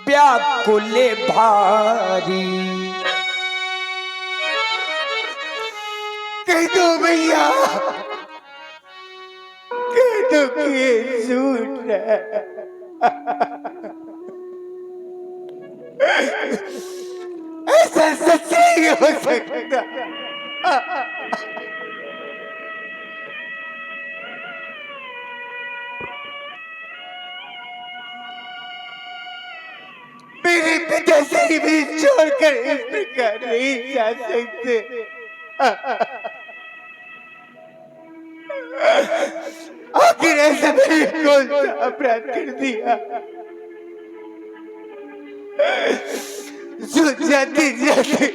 व्याकुल भारी। कह दो भैया, कह दो कि ये झूठ है। ऐसा सच नहीं हो सकता। मेरे पिताश्री भी छोड़कर इस प्रकार नहीं जा सकते। आखिर ऐसा मैंने कौन सा अपराध कर दिया जो जाते जाते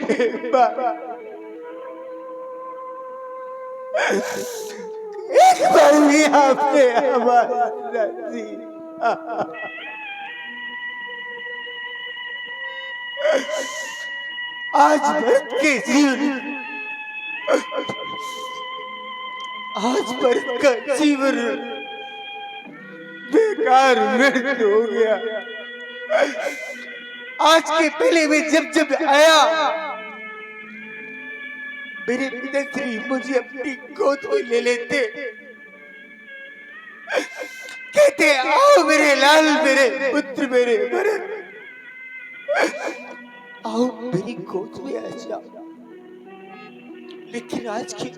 एक बार भी आपने आवाज न दी। आज भरत के जीवन, आज भरत का जीवन बेकार व्यर्थ हो गया। आज के पहले में जब जब आया, मेरे पिताश्री मुझे अपनी गोद में ले लेते, कहते आओ मेरे लाल, मेरे पुत्र, मेरे भरत, आओ मेरी गोद में आ जाओ। लेकिन आज के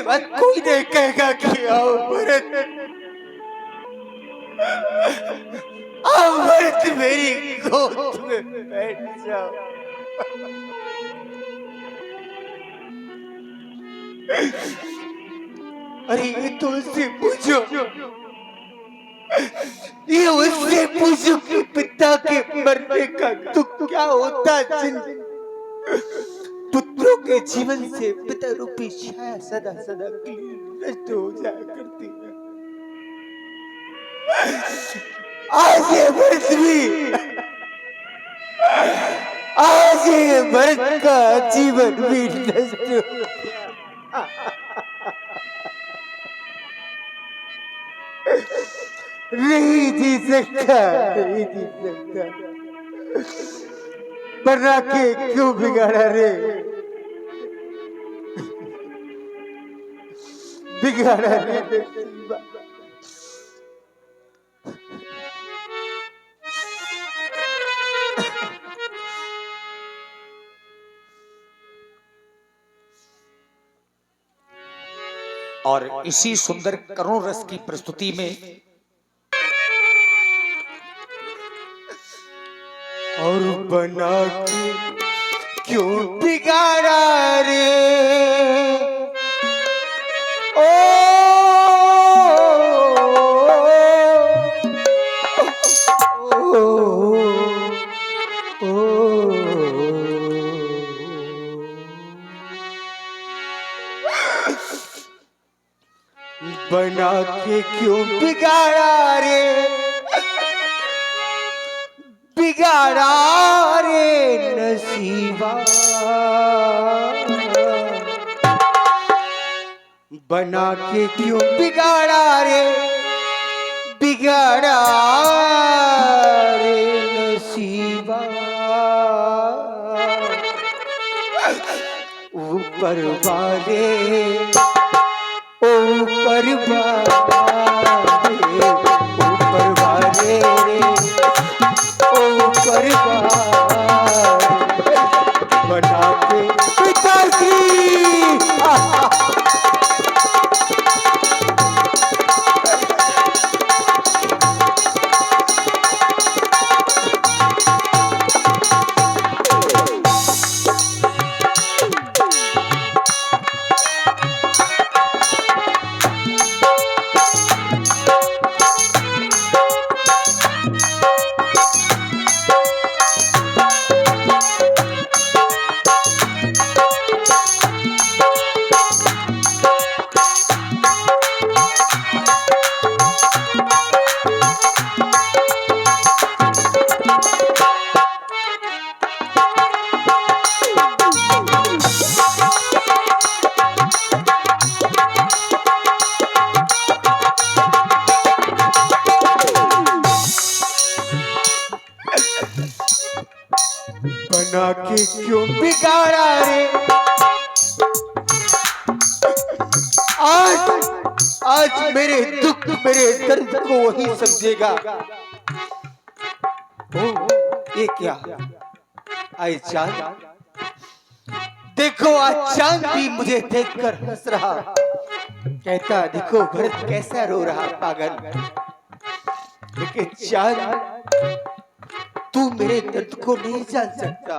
बाद कोई नहीं कहेगा कि आओ भरत, आओ भरत मेरी गोद में बैठ जाओ। अरे ये तो उससे पूछो, ये उससे पूछो कि पिता के मरने का दुख क्या होता, जिन पुत्रों के जीवन से पिता रूपी छाया सदा सदा के लिए नष्ट हो जाया करती है। आज ये भरत भी, आज ये भरत का जीवन भी नष्ट हो गया। नहीं जी सकता, नहीं जी सकता। बना के क्यों बिगाड़ा रे, बिगाड़ा रे नसीबा। और इसी सुंदर करुण रस की प्रस्तुति में और बना के क्यों बिगाड़ा रे, ओ, ओ, बना के क्यों बिगाड़ा रे, बिगाड़ा रे नसीबा। बना के क्यों बिगाड़ा रे, बिगाड़ा रे नसीबा। ऊपर वाले, ऊपर वाले, ऊपर वाले रे, ऊपर वाले बना के पिताश्री। बना के क्यों बिगाड़ा रे। आज मेरे दुख मेरे दर्द को वही समझेगा। ओ, ये क्या आई चांद, देखो आज चांद भी मुझे देखकर हंस रहा, कहता देखो भरत कैसा रो रहा पागल। लेकिन चांद तू मेरे दर्द को नहीं जान सकता,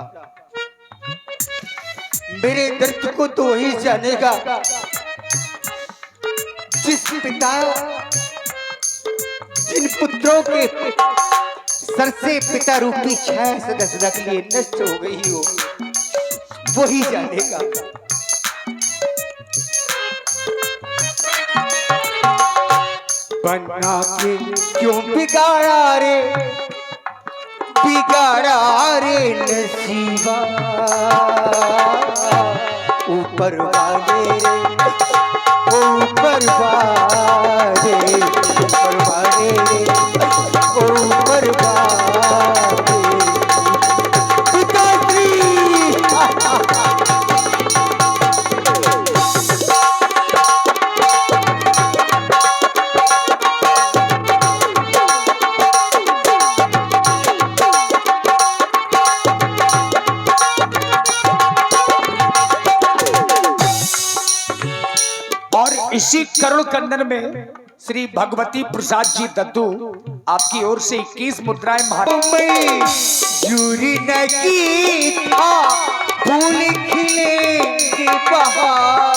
मेरे दर्द को तो वही जानेगा जिस पिता जिन पुत्रों के सर से पिता रूपी छाया सदा सदा के लिए नष्ट हो गई हो, वही जानेगा। बना के क्यों बिगाड़ा रे, बिगाड़ा रे नसीबा। ऊपर वाले रे, ऊपर वाले, ऊपर वाले रे, ऊपर वाले पिताश्री। इसी करुण कंदन में श्री भगवती प्रसाद जी दद्दू आपकी ओर से 21 मुद्राएं जूरी न की था फूल खिलेंगे बहार।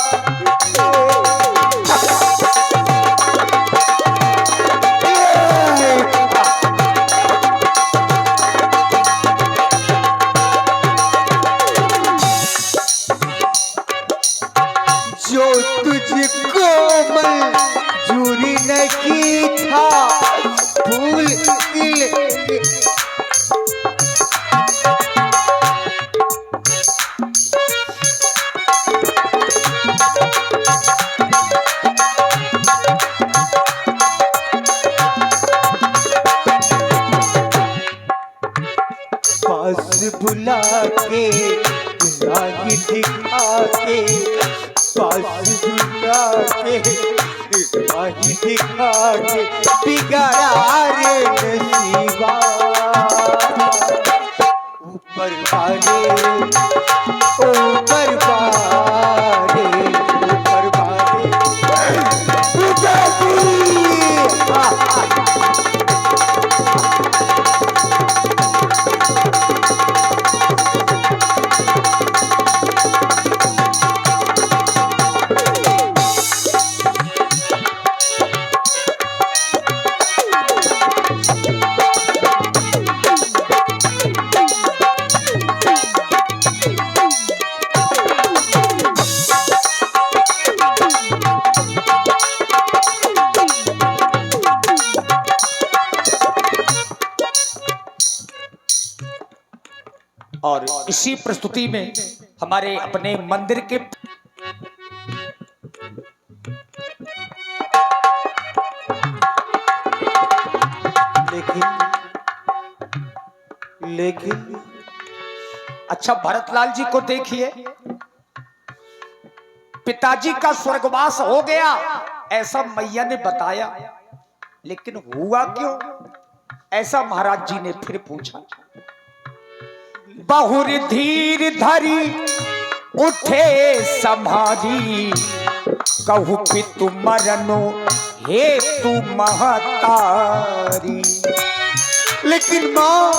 जो तुझको मंजूरी नहीं था फूल खिलेंगे। पास बुला के राही दिखा के, पास बुला के राही दिखा के बिगाड़ा रे नसीबा। ऊपर वाले, ऊपर वाले, ऊपर वाले पिताजी। और इसी प्रस्तुति में हमारे अपने मंदिर के लेकिन अच्छा भरतलाल जी को देखिए, पिताजी का स्वर्गवास हो गया ऐसा मैया ने बताया, लेकिन हुआ क्यों ऐसा महाराज जी ने फिर पूछा। बहुर धीर धरी उठे समारी, कहू पितु मरनो हे तू महतारी। लेकिन माँ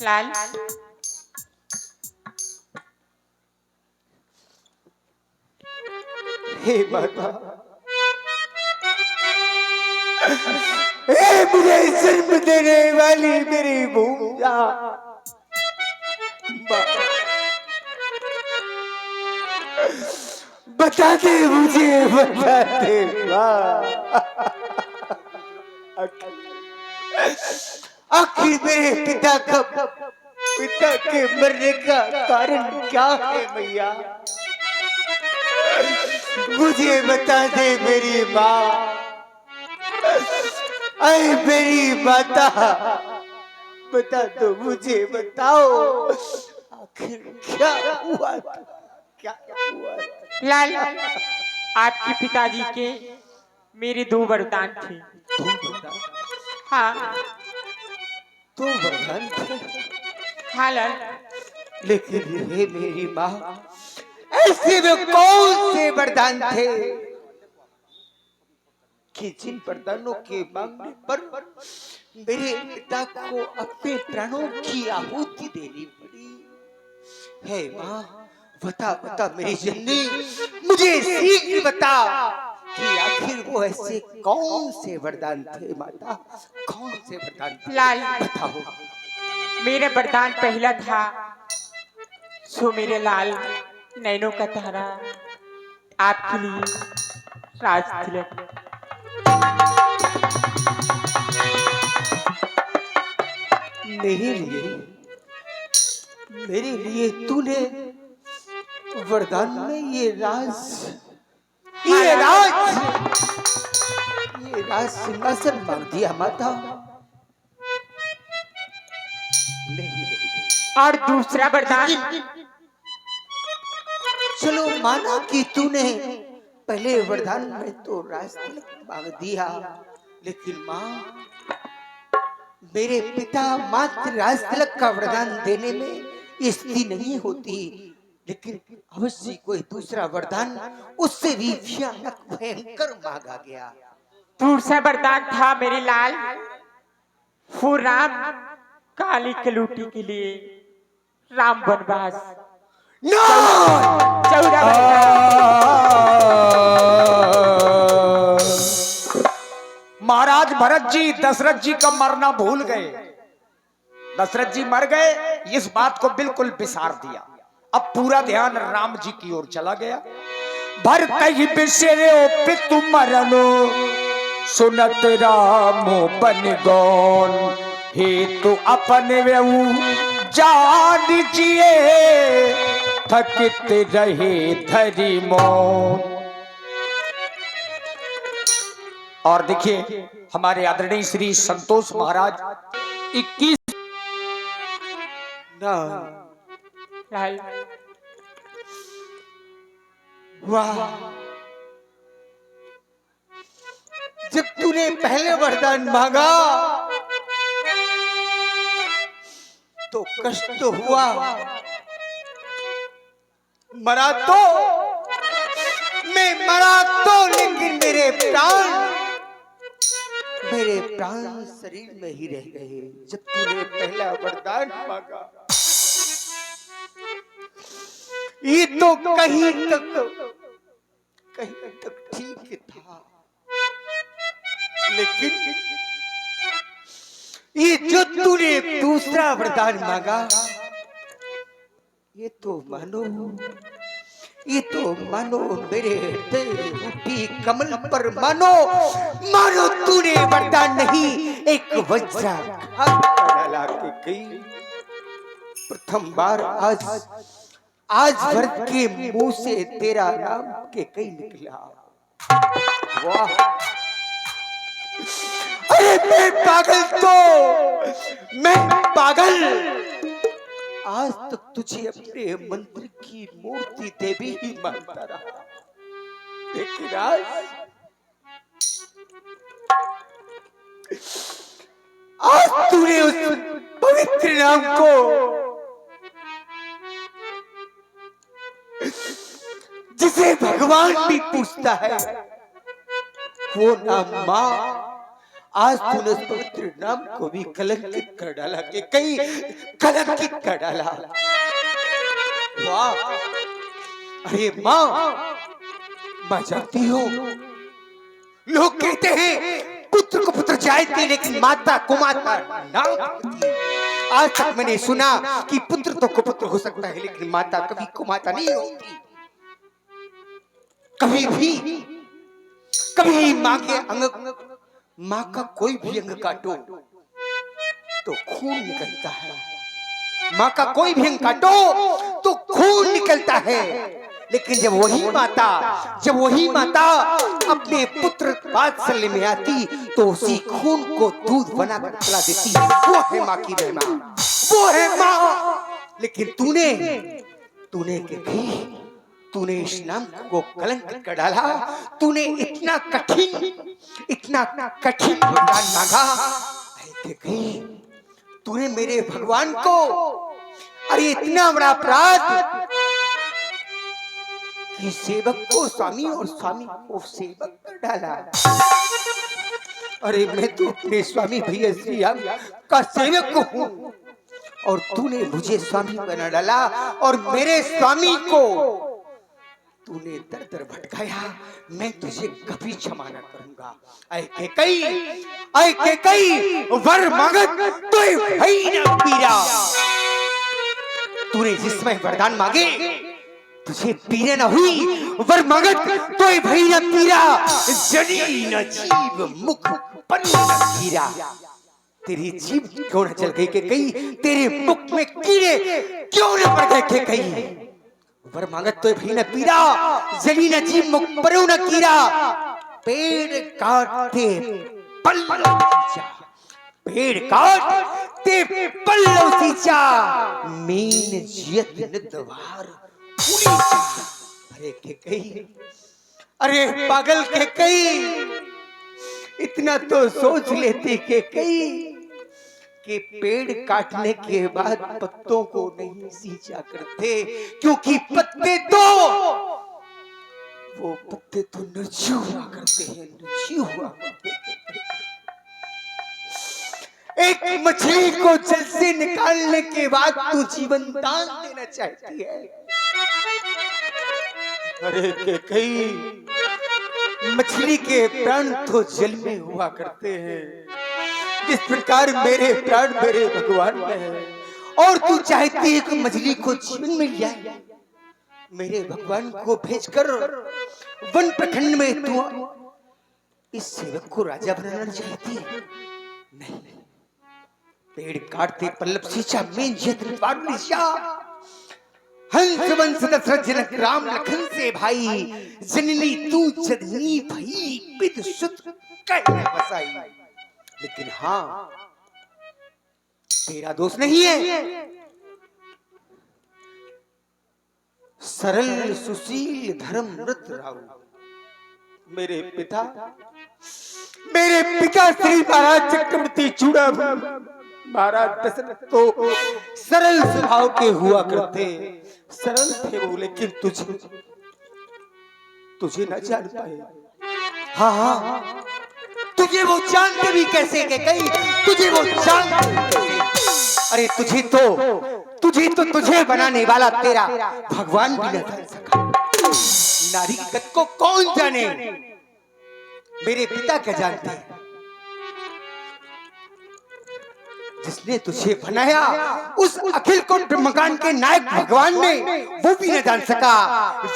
लाल हे माता, हे मुझे जन्म देने वाली मेरी भूजा, बता दे मुझे, बता दे आखिर मेरे पिता के मरने का कारण क्या है मैया? मुझे बता दे मेरी माँ, अरे मेरी माता, बता दो मुझे, बताओ आखिर क्या हुआ था? क्या हुआ था? लाल, आपके पिताजी के मेरे दो वरदान थे। तू बता। हाँ तो वरदान थे, हाँ लाल। लेकिन हे मेरी माँ, ऐसे में कौन से वरदान थे कि जिन वरदानों के मांगने पर मेरे पिता को अपने प्राणों की आहुति देनी पड़ी? हे माँ, बता बता मेरी जननी, मुझे शीघ्र बता कि आखिर वो ऐसे कौन से वरदान थे माता, कौन से वरदान थे? लाल, बताओ। मेरा वरदान पहला था, सो मेरे लाल नैनों का तारा आपके लिए राज तिलक। मेरे लिए तूने वरदान में ये राज सिंहासन मांग दिया माता? नहीं। और दूसरा वरदान, चलो माना कि तूने पहले वरदान में तो राज तिलक मांग दिया, लेकिन माँ, मेरे पिता मात्र राज तिलक का वरदान देने में स्थिति नहीं होती, लेकिन अवश्य कोई दूसरा वरदान उससे भी भयानक भयंकर मांगा गया। दूसरा वरदान था मेरे लाल, वो राम काली कलूटी के लिए राम वनवास 14 महाराज भरत जी दशरथ जी का मरना भूल गए। दशरथ जी मर गए, इस बात को बिल्कुल बिसार दिया। अब पूरा ध्यान राम जी की ओर चला गया। भरत ही बिसरे पितु मरनो, सुनत राम बन गौन, हे तो अपन वेऊ जान जिए, थकित रहे धरि मौन। और देखिए हमारे आदरणीय श्री संतोष महाराज 21 लाल, वाह, जब तूने पहले वरदान मांगा तो कष्ट तो हुआ, मरा तो मैं मरा तो, लेकिन मेरे प्राण शरीर में ही रह गए। जब तूने पहला वरदान मांगा ये तो कहीं तक ठीक था, लेकिन ये जो तूने दूसरा वरदान मांगा, ये तो मानो मेरे रूपी कमल पर मानो तूने वरदान नहीं, एक वज्राघात डाला के गई। प्रथम बार आज भरत के मुंह से तेरा नाम के कई निकला। वाह, अरे मैं पागल, आज तक तुझे अपने मंत्र की मूर्ति देवी ही मानता रहा, लेकिन आज तूने उस पवित्र नाम को, जिसे भगवान भी पूछता है, वो नाम माँ, आज तूने उस पवित्र नाम को भी कलंकित कर डाला, कि कहीं कलंकित कर डाला। वाह, अरे माँ जानती हो, लोग कहते हैं पुत्र को पुत्र जायते, लेकिन माता को माता ना होती। आज तक मैंने सुना कि पुत्र तो कुपुत्र हो सकता है, लेकिन माता कभी कुमाता नहीं होती। कभी माँ के अंग, माँ का कोई भी अंग काटो तो खून निकलता है, माँ का कोई भी अंग काटो तो खून निकलता है, लेकिन जब वही माता अपने पुत्र वात्सल्य में आती तो उसी खून को दूध बनाकर पिला देती। वो है माँ की महिमा, वो है माँ। लेकिन तूने तूने इस नाम को कलंक कर डाला। तूने इतना कठिन वरदान मांगा। तूने मेरे भगवान को, अरे इतना बड़ा अपराध कि सेवक को स्वामी और स्वामी को सेवक कर डाला। अरे मैं तो अपने स्वामी भैया श्री राम का सेवक हूँ और तूने मुझे स्वामी बना डाला और मेरे स्वामी को तूने दर दर भटकाया। मैं तुझे कभी क्षमा न करूंगा। ऐ कैकेयी वर मांगत तोय भई न पीरा। तूने जिसमें वरदान मांगे तुझे पीरे न हुई, वर मांगत तोय भई न पीरा। जनी न जीव मुख पन न कीरा। तेरी जीभ क्यों न चल गई कैकेयी, तेरे मुख में कीड़े क्यों न पड़ गए कैकेयी। वर मांगत तोय भई न पीरा, जनी न जीव मुख पर न कीरा। पेड़ काटते पल्लव सींचा, पेड़ काटते पल्लव सींचा। मीन जियत निद्वार पुनीचा। अरे कैकेयी, अरे पागल कैकेयी, इतना तो सोच लेती कैकेयी कि पेड़ काटने के बाद पत्तों को नहीं सींचा करते, क्योंकि पत्ते तो निर्जीव हुआ करते हैं, निर्जीव हुआ करते हैं। एक मछली को जल से निकालने के बाद तू जीवन दान देना चाहती है। अरे कैकेयी, मछली के प्राण तो जल में हुआ करते हैं, जिस प्रकार मेरे प्राण मेरे भगवान में है। और तू चाहती है कि मछली को जीवन मिल जाए। मेरे भगवान को भेजकर वन प्रखंड में तू इस सेवक को राजा बनाना चाहती है। नहीं, पेड़ काटते पल्लव सींचा, मीन जियत निद्वार पुनीचा। हंस वंश दशरथ जनक राम लखन से भाई, जननी तू जननी भई पित सुत कह बसाई। लेकिन हाँ, तेरा दोष नहीं है। सरल सुशील धर्म व्रत राव, मेरे पिता श्री महाराज चक्रवर्ती चूड़ा महाराज दशरथ तो सरल स्वभाव के हुआ करते, सरल थे वो। लेकिन तुझे न जान पाए। हाँ, तुझे वो जानते भी कैसे कैकेयी, तुझे वो जानते कैसे। अरे तुझे बनाने वाला तेरा भगवान भी न जान सका। नारी की गत को कौन जाने, मेरे पिता क्या जानते हैं। जिसने तुझे बनाया उस अखिल कुंठ मकान के नायक भगवान ने वो भी न जान सका।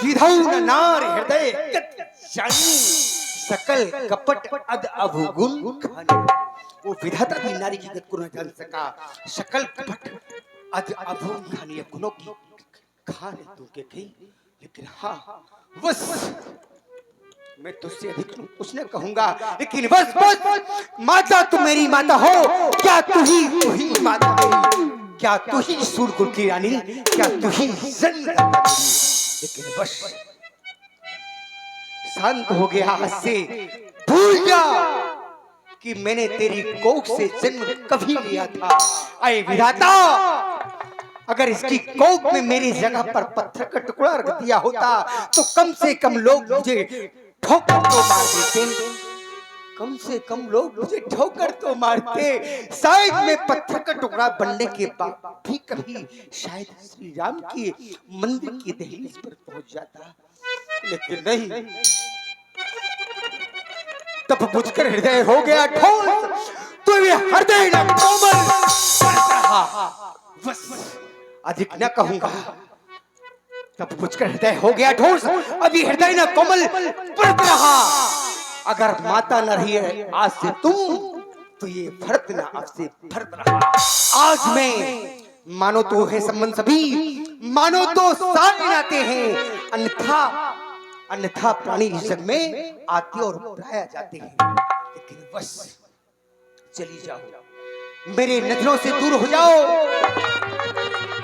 विधौ न नार हृदय जानी, सकल कपट अद अवगुण खानी। वो विधाता भी नारी की गत को न जान सका। सकल कपट अद अवगुण खानी, गुणों की खाने तू कैकेयी। लेकिन हाँ, बस मैं तुझसे अधिक कुछ न कहूंगा। लेकिन बस माता तू मेरी माता हो, क्या तू ही माता मेरी, क्या तू ही सूरकुल की रानी, क्या तू ही जन्नत। लेकिन बस शांत हो गया, हद से भूल जा कि मैंने तेरी कोख से जन्म कभी लिया था। ऐ विधाता, अगर इसकी कोख में मेरी जगह पर पत्थर का टुकड़ा रख दिया होता तो कम से कम लोग मुझे ठोकर तो मार देते। कम से कम लोग मुझे ठोकर तो मारते। शायद मैं पत्थर का टुकड़ा बनने के बाद भी कभी शायद श्री राम की मंदिर की दहलीज पर पहुंच जाता। लेकिन नहीं, तब मुझकर हृदय हो गया ठोस, तो ये हृदय न कोमल पड़ रहा। बस अधिक न कहूंगा। तब मुझकर हृदय हो गया ठोस, अभी हृदय न कोमल पड़ रहा। अगर माता न रही है आज से तुम, तो ये भरत न अब से भरत रहा। आज मैं मानो तो है संबंध सभी, मानो तो सारे नाते हैं, अन्यथा अन्यथा प्राणी इस जग में आते और पराया जाते हैं। लेकिन बस चली जाओ, मेरे नजरों से दूर हो जाओ।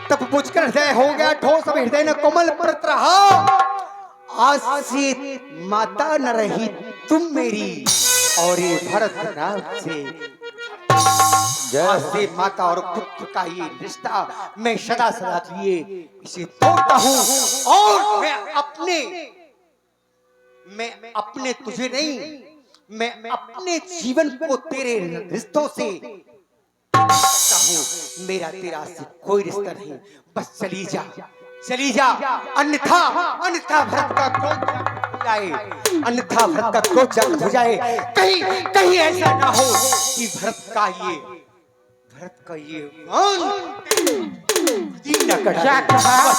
तब बुझकर हृदय हो गया ठोस, अब हृदय न कोमल परत रहा। आज से माता न रही तुम मेरी, और ये भरत नाम से आज से माता और पुत्र का ये रिश्ता मैं सदा सदा के लिए इसे तोड़ता हूँ। और मैं अपने तुझे नहीं, मैं अपने जीवन को तेरे रिश्तों से करता हूँ। मेरा तेरा से कोई रिश्ता नहीं, बस चली जा, चली जा, अन्यथा अन्यथा भरत का क्रोध जागृत हो जाए, अन्यथा भरत का क्रोध जागृत हो जाए। कहीं कहीं ऐसा ना हो कि भरत का ये क्या कहा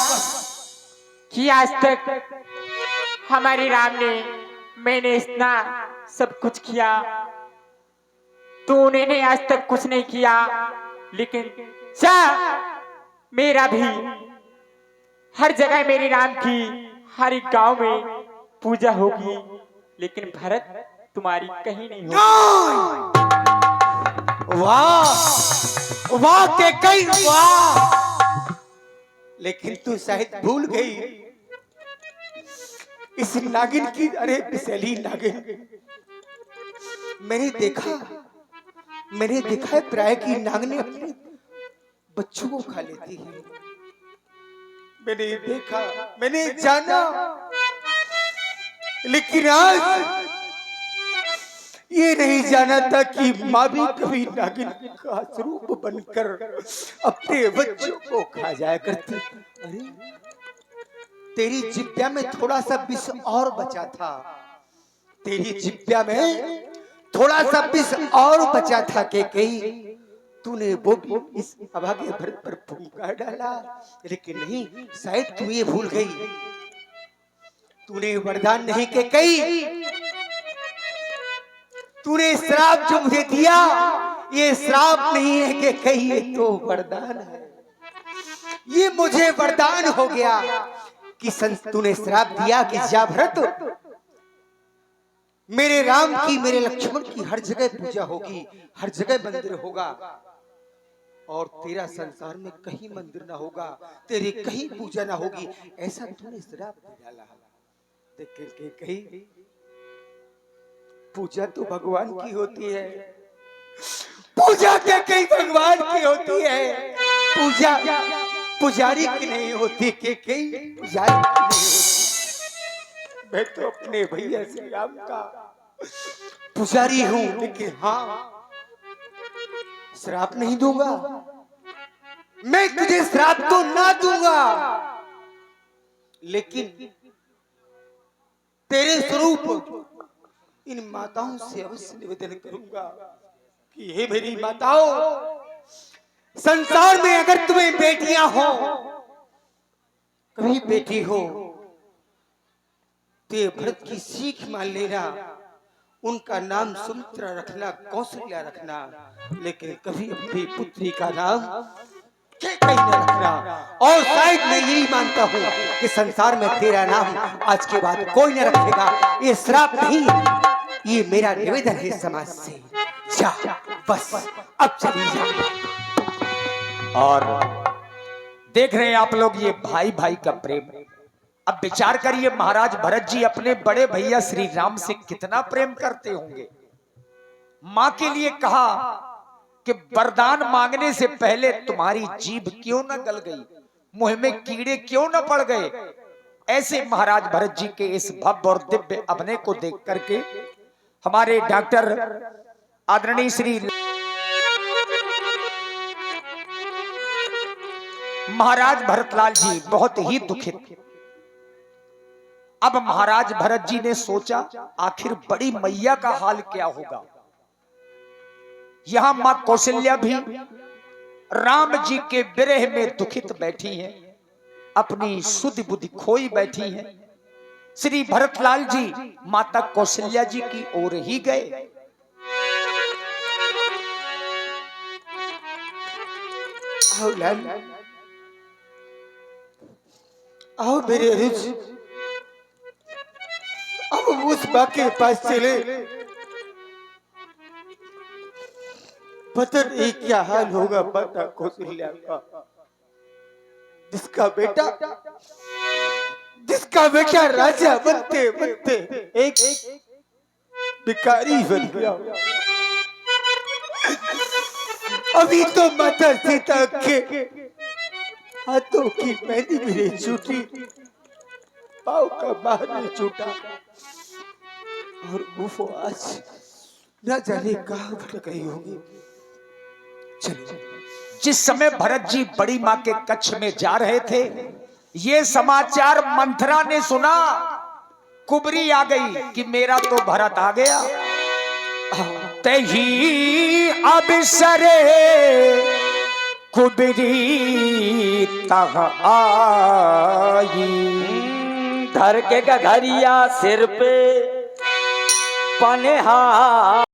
कि आज तक हमारे राम ने, मैंने इतना सब कुछ किया तो उन्होंने आज तक कुछ नहीं किया। लेकिन मेरा भी हर जगह मेरे राम की हर एक गांव में पूजा होगी, लेकिन भरत तुम्हारी कहीं नहीं होगी। वाह वाह के कई वाह, लेकिन तू शायद भूल गई इस नागिन की। अरे बिसैली नागिन, मैंने देखा है प्राय की नागिनें अपने बच्चों को खा लेती है। मैंने देखा, मैंने जाना, लेकिन आज ये नहीं जाना था कि माँ भी कभी नागिन का स्वरूप बनकर अपने बच्चों को खा जाया करती। अरे तेरी जिब्या में थोड़ा सा विष और बचा था, तेरी जिब्या में थोड़ा सा विष और बचा था कि कहीं तूने वो भी इस अभागे भरत पर फूंकार डाला। लेकिन नहीं, शायद तू ये भूल गई, तूने वरदान नहीं के कई, तूने श्राप जो मुझे दिया ये श्राप नहीं है कि कहीं, ये तो वरदान है। ये मुझे वरदान हो गया कि तूने श्राप दिया कि जा भरत, मेरे राम की, मेरे लक्ष्मण की हर जगह पूजा होगी, हर जगह मंदिर होगा, और तेरा संसार में कहीं मंदिर ना होगा, तेरी कहीं पूजा ना होगी। ऐसा तूने श्राप डाला। लेकिन कहीं पूजा तो भगवान की होती है, पूजा क्या कहीं भगवान की होती है, पूजा पुजारी की नहीं होती, के कहीं पुजारी की नहीं होती। मैं तो अपने भैया श्री राम का पुजारी हूं, लेकिन हाँ श्राप नहीं दूंगा, मैं तुझे श्राप तो ना दूंगा, लेकिन तेरे स्वरूप इन माताओं से अवश्य निवेदन करूंगा कि हे मेरी माताओं, संसार में अगर तुम्हें बेटियां हो, कभी बेटी हो, तो भरत की सीख मान लेना, उनका नाम सुमित्रा रखना, कौशल्या रखना, लेकिन कभी अपनी पुत्री का नाम कहीं न रखना। और शायद मैं यही मानता हूँ कि संसार में तेरा नाम आज के बाद कोई न रखेगा। ये श्राप नहीं, ये मेरा निवेदन है समाज से। जा बस, अब चली जा। और देख रहे हैं आप लोग ये भाई भाई का प्रेम। अब विचार करिए, महाराज भरत जी अपने बड़े भैया श्री राम से कितना प्रेम करते होंगे। मां के लिए कहा कि वरदान मांगने से पहले तुम्हारी जीभ क्यों न गल गई, मुंह में कीड़े क्यों न पड़ गए। ऐसे महाराज भरत जी के इस भव्य और दिव्य अभिनय को देख करके हमारे डॉक्टर आदरणीय श्री महाराज भरतलाल जी बहुत ही दुखित। अब महाराज भरत जी ने सोचा आखिर बड़ी मैया का हाल क्या होगा। यहां मां कौशल्या भी राम जी के विरह में दुखित बैठी हैं, अपनी शुद्ध बुद्धि खोई बैठी हैं। श्री भरतलाल जी माता कौशल्या जी की ओर ही गए। आओ मेरे अनुज, अब उस बाग के पास चले। पता नहीं क्या हाल होगा माता कौशल्या का, जिसका बेटा राजा बनते बनते एक भिखारी बन गया। अभी तो माता सीता के हाथों की मेहंदी भी नहीं छूटी, पाँव का बाहर नहीं छूटा, और वो आज न जाने कहाँ भटक गई होगी। चलो। जिस समय भरत जी बड़ी माँ के कक्ष में जा रहे थे, ये समाचार मंथरा ने सुना। कुबरी आ गई कि मेरा तो भरत आ गया। तही अवसरे कुबरी तह आई, धर के गघरिया सिर पे पनहा